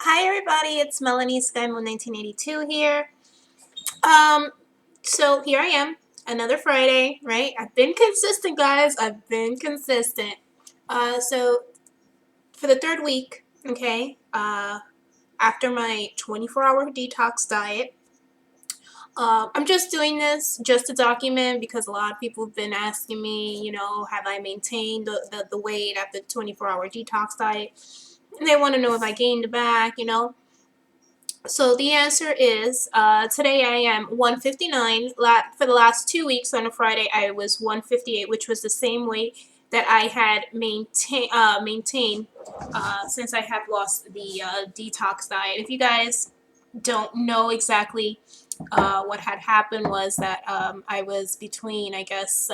Hi everybody, it's Melanie Skymoon 1982 here. So here I am, another Friday, right? I've been consistent, guys. I've been consistent. So for the third week, okay, after my 24-hour detox diet, I'm just doing this just to document because a lot of people have been asking me, have I maintained the weight after the 24-hour detox diet? And they want to know if I gained it back, So the answer is today I am 159. For the last 2 weeks on a Friday I was 158, which was the same weight that I had maintained since I have lost the detox diet. If you guys don't know exactly what had happened was that I was between, I guess,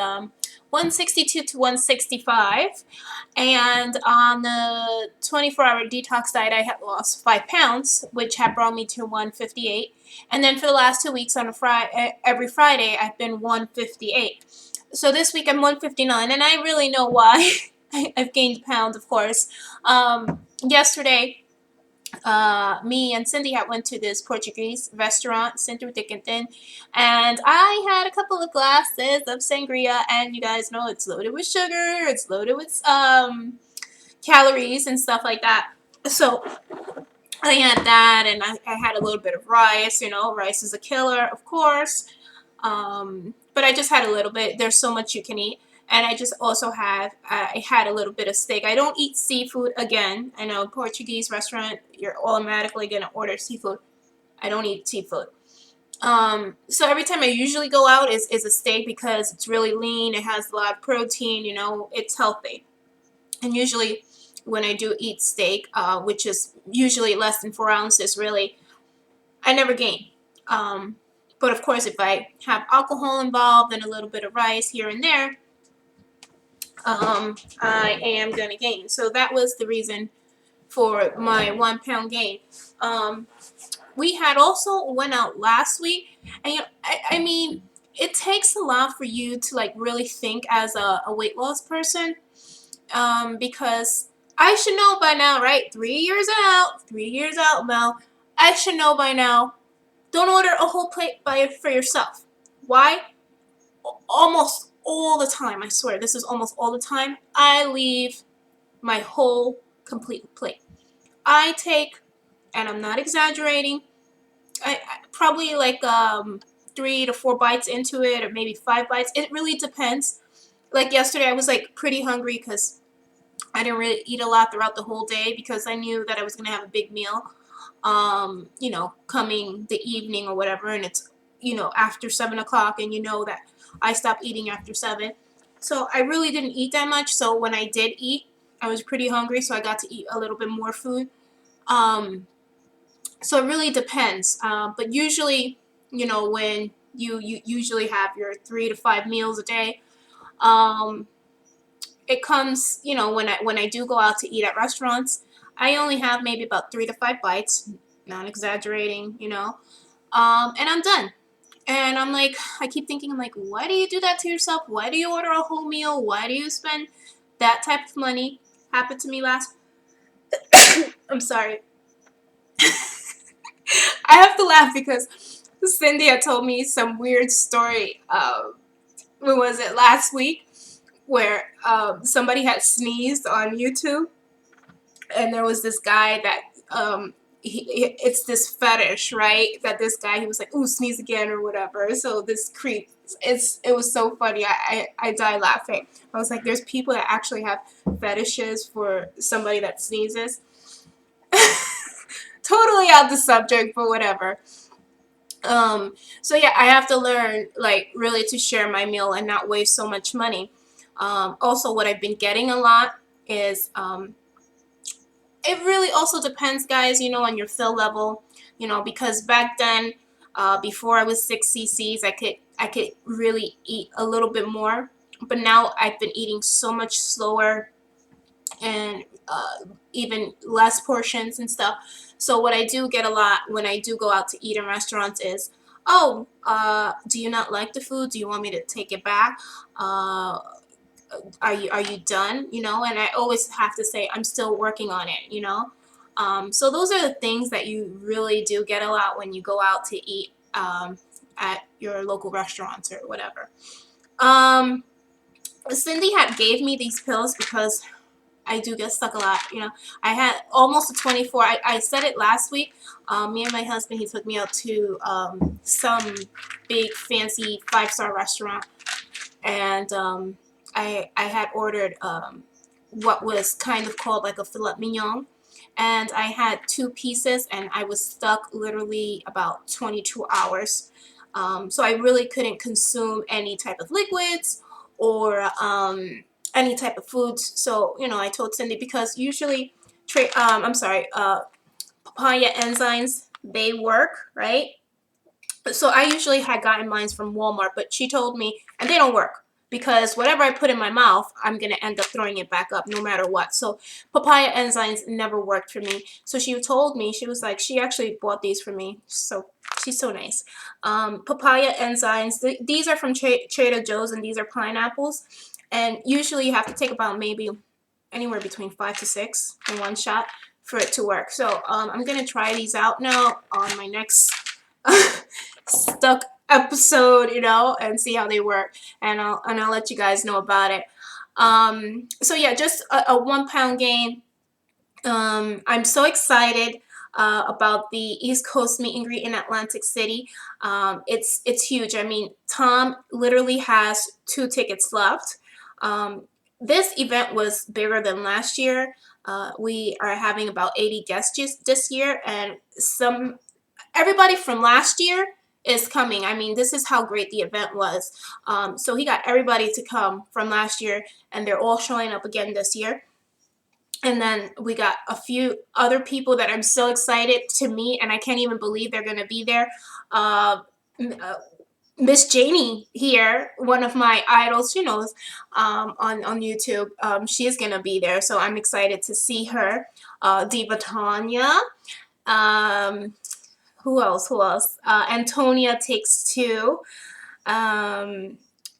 162 to 165, and on the 24-hour detox diet I had lost 5 pounds, which had brought me to 158, and then for the last 2 weeks on every Friday I've been 158. So this week I'm 159, and I really know why. I've gained pounds, of course. Yesterday me and Cindy had went to this Portuguese restaurant, CinThruThickNThin, and I had a couple of glasses of sangria, and you guys know it's loaded with sugar, it's loaded with calories and stuff like that. So I had that, and I had a little bit of rice. Rice is a killer, of course. But I just had a little bit. There's so much you can eat. And I just also I had a little bit of steak. I don't eat seafood again. I know Portuguese restaurant, you're automatically going to order seafood. I don't eat seafood. So every time I usually go out is a steak because it's really lean. It has a lot of protein, it's healthy. And usually when I do eat steak, which is usually less than 4 ounces, really, I never gain. But of course, if I have alcohol involved and a little bit of rice here and there, I am going to gain. So that was the reason for my 1 pound gain. We had also went out last week, and I mean, it takes a lot for you to like really think as a weight loss person, because I should know by now, right? 3 years out, Mel. I should know by now. Don't order a whole plate for yourself. Why? Almost all the time, I swear, this is almost all the time, I leave my whole complete plate. I take, and I'm not exaggerating, I probably like 3 to 4 bites into it, or maybe 5 bites. It really depends. Like yesterday, I was like pretty hungry because I didn't really eat a lot throughout the whole day because I knew that I was gonna have a big meal, coming the evening or whatever, and it's after 7 o'clock, and that I stopped eating after 7. So I really didn't eat that much. So when I did eat, I was pretty hungry, so I got to eat a little bit more food. So it really depends. But usually, when you usually have your 3 to 5 meals a day, it comes, when I do go out to eat at restaurants, I only have maybe about 3 to 5 bites, not exaggerating, and I'm done. And I'm like, I keep thinking, I'm like, why do you do that to yourself? Why do you order a whole meal? Why do you spend that type of money? Happened to me last. I'm sorry. I have to laugh because Cindy had told me some weird story. When was it, last week? Where somebody had sneezed on YouTube, and there was this guy that it's this fetish, right? That this guy, he was like, "Ooh, sneeze again" or whatever. So this creep, it was so funny. I died laughing. I was like, there's people that actually have fetishes for somebody that sneezes. Totally out the subject, but whatever. So yeah, I have to learn, like, really to share my meal and not waste so much money. Also, what I've been getting a lot is, it really also depends, guys, on your fill level, because back then, before I was 6 cc's, I could really eat a little bit more, but now I've been eating so much slower, and even less portions and stuff. So what I do get a lot when I do go out to eat in restaurants is, oh, do you not like the food? Do you want me to take it back? Are you done? And I always have to say I'm still working on it. So those are the things that you really do get a lot when you go out to eat at your local restaurants or whatever. Cindy had gave me these pills because I do get stuck a lot. You know, I had almost a 24. I said it last week. Me and my husband, he took me out to some big fancy 5-star restaurant, and I had ordered what was kind of called like a filet mignon, and I had 2 pieces, and I was stuck literally about 22 hours. So I really couldn't consume any type of liquids or any type of foods. So, you know, I told Cindy, because usually papaya enzymes, they work, right? So I usually had gotten mine from Walmart, but she told me, and they don't work, because whatever I put in my mouth, I'm going to end up throwing it back up no matter what. So papaya enzymes never worked for me. So she told me, she was like, she actually bought these for me. So she's so nice. Papaya enzymes, these are from Trader Joe's, and these are pineapples. And usually you have to take about maybe anywhere between 5 to 6 in one shot for it to work. So I'm going to try these out now on my next stuck episode, you know, and see how they work, and I'll let you guys know about it. So yeah, just a 1 pound gain. I'm so excited about the East Coast meet and greet in Atlantic City. It's huge. I mean, Tom literally has 2 tickets left. This event was bigger than last year. We are having about 80 guests this year, and everybody from last year is coming. I mean, this is how great the event was. So he got everybody to come from last year, and they're all showing up again this year. And then we got a few other people that I'm so excited to meet, and I can't even believe they're going to be there. MissjanieHere, one of my idols, she knows, on YouTube, she is going to be there. So I'm excited to see her. Diva Taunia. Who else? AntoniaTakeTwo.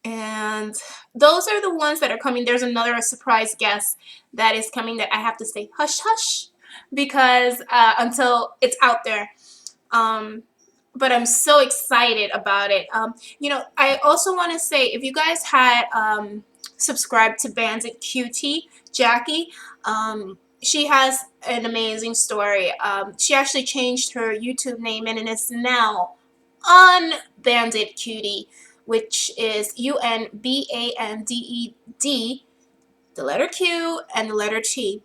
And those are the ones that are coming. There's another surprise guest that is coming that I have to say hush hush, because until it's out there. But I'm so excited about it. You know, I also want to say, if you guys had subscribed to UnBandedQT, Jackie, she has an amazing story. She actually changed her YouTube name, and it's now UnBandedQT, which is UnBanded, the letter Q and the letter T,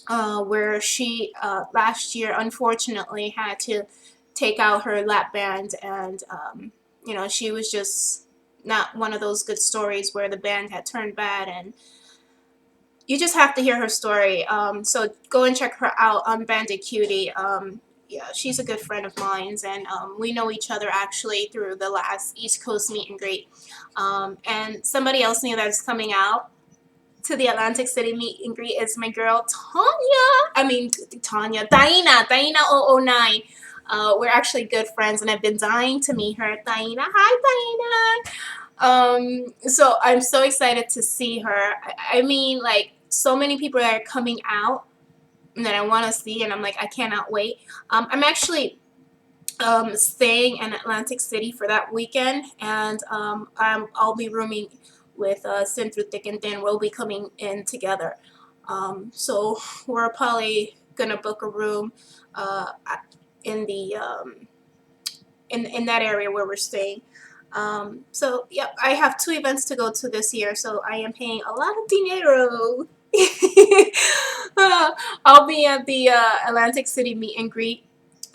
where she last year unfortunately had to take out her Lapband, and you know, she was just not one of those good stories where the band had turned bad, and you just have to hear her story. So go and check her out on UnBandedQT. Yeah, she's a good friend of mine, and we know each other actually through the last East Coast meet and greet. And somebody else new that's coming out to the Atlantic City meet and greet is my girl Diina 009. We're actually good friends, and I've been dying to meet her. Diina, hi Diina. So I'm so excited to see her. I mean, like, so many people that are coming out that I want to see, and I'm like, I cannot wait. I'm actually staying in Atlantic City for that weekend, and I'll be rooming with CinThruThickNThin. We'll be coming in together. So we're probably gonna book a room in the in that area where we're staying. So yep, I have 2 events to go to this year, so I am paying a lot of dinero. I'll be at the Atlantic City meet and greet.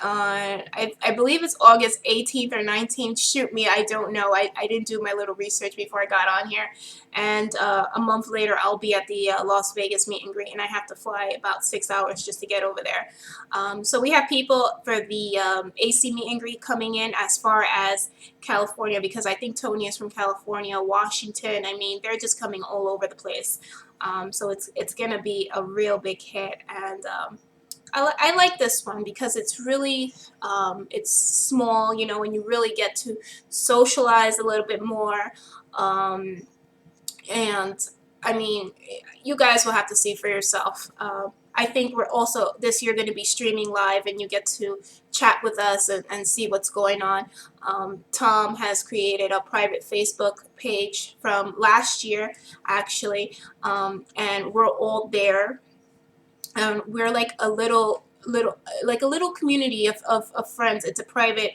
I believe it's August 18th or 19th. Shoot me, I don't know. I didn't do my little research before I got on here. And a month later, I'll be at the Las Vegas meet and greet, and I have to fly about 6 hours just to get over there. So we have people for the AC meet and greet coming in as far as California, because I think Tony is from California, Washington. I mean, they're just coming all over the place. So it's gonna be a real big hit, and I like this one because it's really it's small, you know, and you really get to socialize a little bit more. And I mean, you guys will have to see for yourself. I think we're also this year going to be streaming live, and you get to chat with us and see what's going on. Tom has created a private Facebook page from last year, actually, and we're all there. We're like a little community of friends. It's a private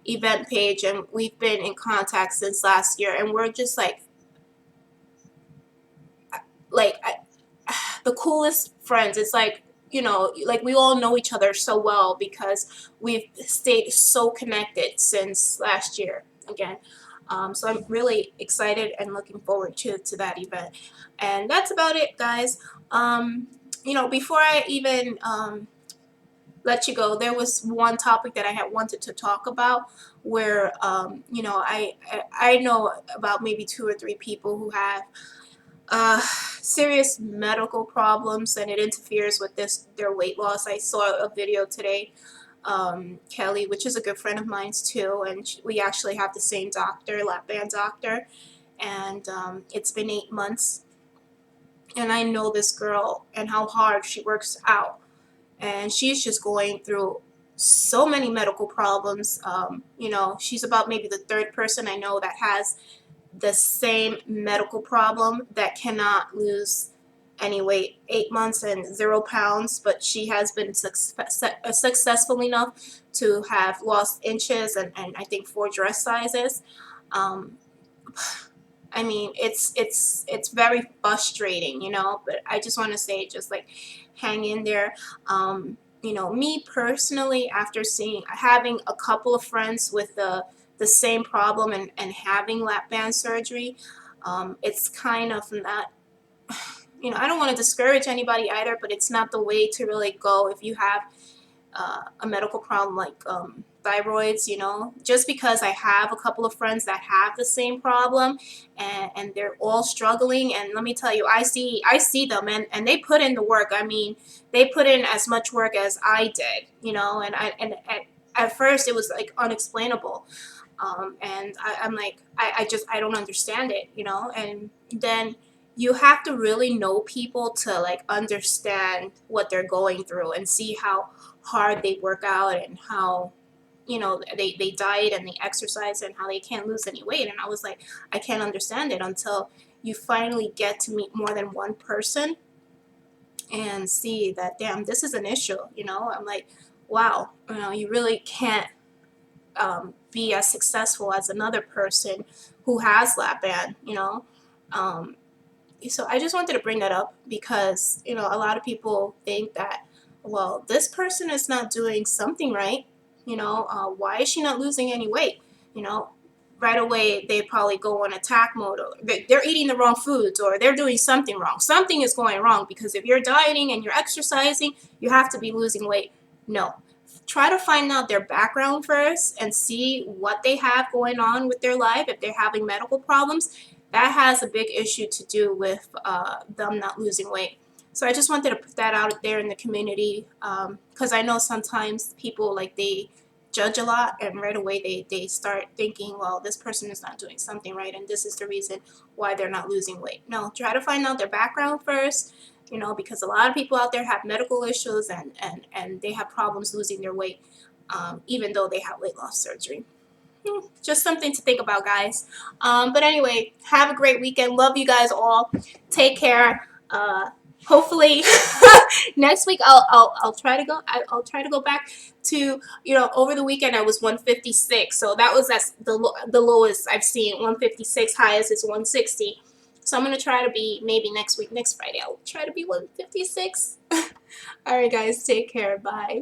event page, and we've been in contact since last year, and we're just like the coolest friends. It's like, you know, like we all know each other so well because we've stayed so connected since last year again. So I'm really excited and looking forward to that event. And that's about it, guys. You know, before I even let you go, there was one topic that I had wanted to talk about where, you know, I know about maybe 2 or 3 people who have serious medical problems, and it interferes with their weight loss. I saw a video today, Kelly, which is a good friend of mine's too, and we actually have the same doctor, Lapband doctor, and it's been 8 months, and I know this girl and how hard she works out, and she's just going through so many medical problems. You know, she's about maybe the 3rd person I know that has the same medical problem that cannot lose any weight. 8 months and 0 pounds, but she has been successful enough to have lost inches and I think 4 dress sizes. I mean, it's very frustrating, you know, but I just want to say, just like, hang in there. You know, me personally, after having a couple of friends with the same problem and having lap band surgery, it's kind of not, you know, I don't want to discourage anybody either, but it's not the way to really go if you have a medical problem like thyroids. You know, just because I have a couple of friends that have the same problem and they're all struggling, and let me tell you, I see them and they put in the work. I mean, they put in as much work as I did, you know, and at first it was like unexplainable. And I'm like, I don't understand it, you know. And then you have to really know people to like understand what they're going through and see how hard they work out and how, you know, they diet and they exercise and how they can't lose any weight. And I was like, I can't understand it until you finally get to meet more than one person and see that, damn, this is an issue, you know. I'm like, wow, you know, you really can't be as successful as another person who has lap band, you know. So I just wanted to bring that up because, you know, a lot of people think that, well, this person is not doing something right, you know, why is she not losing any weight, you know. Right away they probably go on attack mode, or they're eating the wrong foods, or they're doing something wrong. Something is going wrong, because if you're dieting and you're exercising, you have to be losing weight. No. Try to find out their background first and see what they have going on with their life. If they're having medical problems, that has a big issue to do with them not losing weight. So I just wanted to put that out there in the community, because I know sometimes people, like, they judge a lot, and right away they start thinking, well, this person is not doing something right, and this is the reason why they're not losing weight. No, try to find out their background first, you know, because a lot of people out there have medical issues and they have problems losing their weight, even though they have weight loss surgery. Just something to think about, guys. But anyway, have a great weekend. Love you guys all. Take care. Hopefully next week I'll try to go. I'll try to go back to, you know, over the weekend I was 156, so that was the lowest I've seen. 156, highest is 160. So I'm gonna try to be, maybe next week, next Friday, I'll try to be 156. All right, guys, take care. Bye.